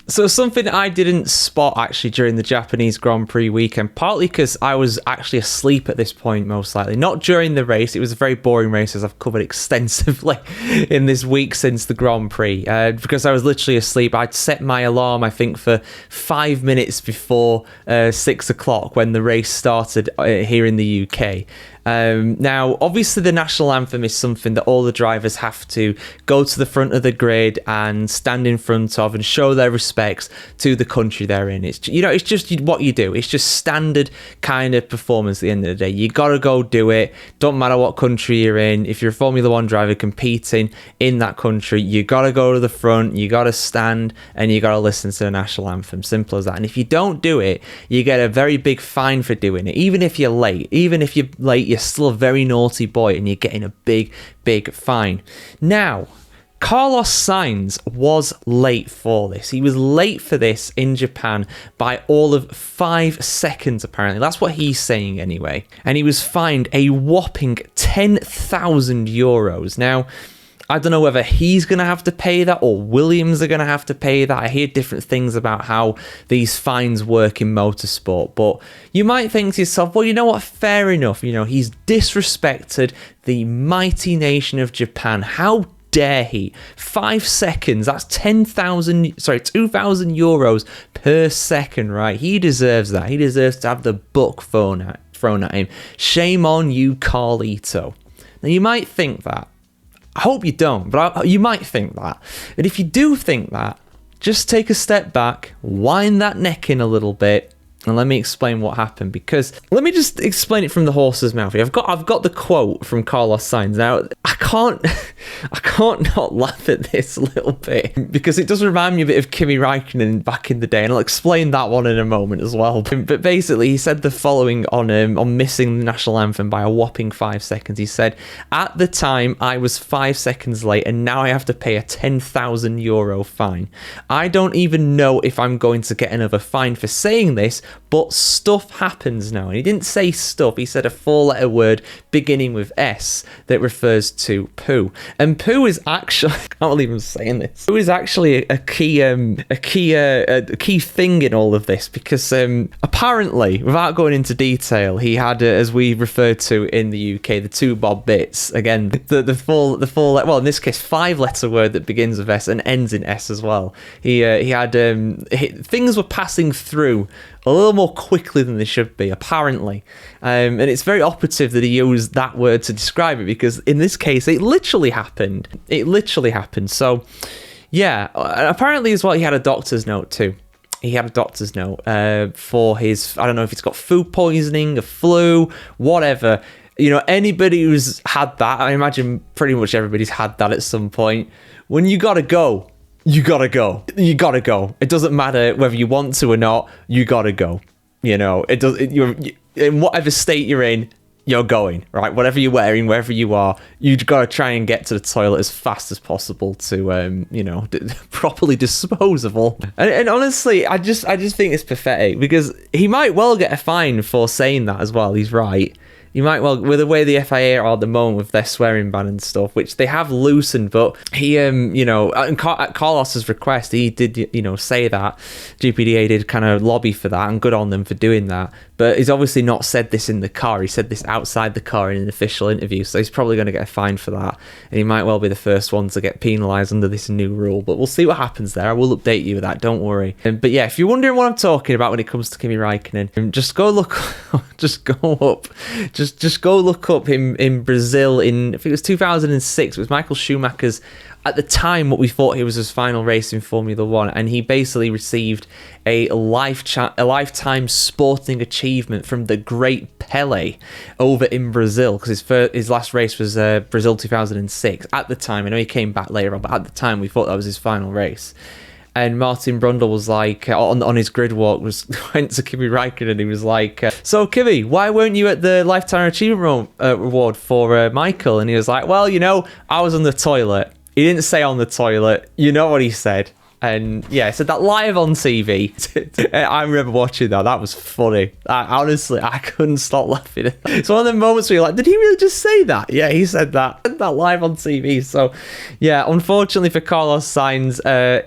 So something I didn't spot actually during the Japanese Grand Prix weekend, partly because I was actually asleep at this point, most likely. Not during the race. It was a very boring race, as I've covered extensively in this week since the Grand Prix. Because I was literally asleep. I'd set my alarm, I think, for 5 minutes before 6 o'clock when the race started here in the UK. Now, obviously, the national anthem is something that all the drivers have to go to the front of the grid and stand in front of and show their respects to the country they're in. It's, you know, it's just what you do. It's just standard kind of performance at the end of the day. You got to go do it. Don't matter what country you're in. If you're a Formula One driver competing in that country, you got to go to the front, you got to stand, and you got to listen to the national anthem. Simple as that. And if you don't do it, you get a very big fine for doing it. Even if you're late, you're still a very naughty boy and you're getting a big fine. Now, Carlos Sainz was late for this. He was late for this in Japan by all of 5 seconds, apparently. That's what he's saying anyway. And he was fined a whopping 10,000 euros. Now, I don't know whether he's going to have to pay that or Williams are going to have to pay that. I hear different things about how these fines work in motorsport, but you might think to yourself, well, you know what? Fair enough. You know, he's disrespected the mighty nation of Japan. How dare he? 5 seconds, that's 2,000 euros per second, right? He deserves that. He deserves to have the book thrown at him. Shame on you, Carlito. Now, you might think that. I hope you don't, but you might think that. And if you do think that, just take a step back, wind that neck in a little bit, and let me explain what happened. Because let me just explain it from the horse's mouth. I've got the quote from Carlos Sainz. Now, I can't not laugh at this a little bit because it does remind me a bit of Kimi Räikkönen back in the day, and I'll explain that one in a moment as well. But basically, he said the following on missing the national anthem by a whopping 5 seconds. He said, "At the time, I was 5 seconds late, and now I have to pay a 10,000 euro fine. I don't even know if I'm going to get another fine for saying this, but stuff happens now." And he didn't say stuff, he said a 4-letter word beginning with S that refers to poo. And poo is actually, I can't believe I'm saying this, poo is actually a key thing in all of this, because apparently, without going into detail, he had, as we refer to in the UK, the 2 bob bits. Again, the full, well, in this case, 5-letter word that begins with S and ends in S as well. He had things were passing through a little more quickly than they should be, apparently. And it's very operative that he used that word to describe it, because in this case, it literally happened. So, yeah, apparently as well, he had a doctor's note too. He had a doctor's note for his, I don't know if he's got food poisoning, a flu, whatever. You know, anybody who's had that, I imagine pretty much everybody's had that at some point. When you gotta go, you gotta go. It doesn't matter whether you want to or not. You gotta go. You know, you're in whatever state you're in, you're going, right? Whatever you're wearing, wherever you are, you've got to try and get to the toilet as fast as possible to, properly disposable. And honestly, I just think it's pathetic, because he might well get a fine for saying that as well. He's right. You might well, with the way the FIA are at the moment with their swearing ban and stuff, which they have loosened, but he, at Carlos's request, he did, say that. GPDA did kind of lobby for that, and good on them for doing that. But he's obviously not said this in the car. He said this outside the car in an official interview, so he's probably going to get a fine for that. And he might well be the first one to get penalised under this new rule. But we'll see what happens there. I will update you with that, don't worry. But yeah, if you're wondering what I'm talking about when it comes to Kimi Räikkönen, just go look up him in Brazil in, I think it was 2006. It was Michael Schumacher's, at the time, what we thought he was his final race in Formula One, and he basically received a lifetime sporting achievement from the great Pele over in Brazil, because his last race was Brazil 2006. At the time, I know he came back later on, but at the time we thought that was his final race. And Martin Brundle was like, on his grid walk, went to Kimi Räikkönen, and he was like, "So Kimi, why weren't you at the Lifetime Achievement Reward for Michael?" And he was like, "Well, I was on the toilet." He didn't say on the toilet. You know what he said. And yeah, so that live on TV, I remember watching that. That was funny. Honestly, I couldn't stop laughing at that. It's one of the moments where you're like, did he really just say that? Yeah, he said that live on TV. So yeah, unfortunately for Carlos Sainz,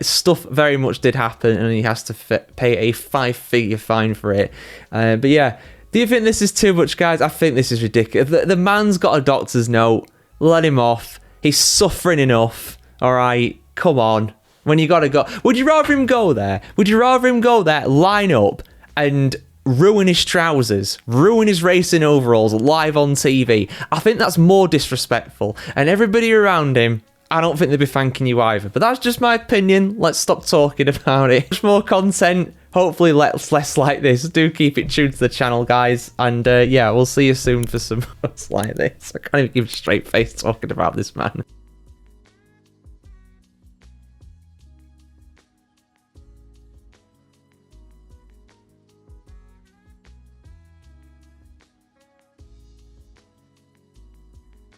stuff very much did happen and he has to pay a 5-figure fine for it. But yeah, do you think this is too much, guys? I think this is ridiculous. The man's got a doctor's note. Let him off. He's suffering enough. All right, come on. When you gotta go, would you rather him go there? Would you rather him go there, line up, and ruin his trousers, ruin his racing overalls live on TV? I think that's more disrespectful. And everybody around him, I don't think they'd be thanking you either. But that's just my opinion. Let's stop talking about it. Much more content. Hopefully less like this. Do keep it tuned to the channel, guys. And yeah, we'll see you soon for some like this. I can't even give a straight face talking about this man.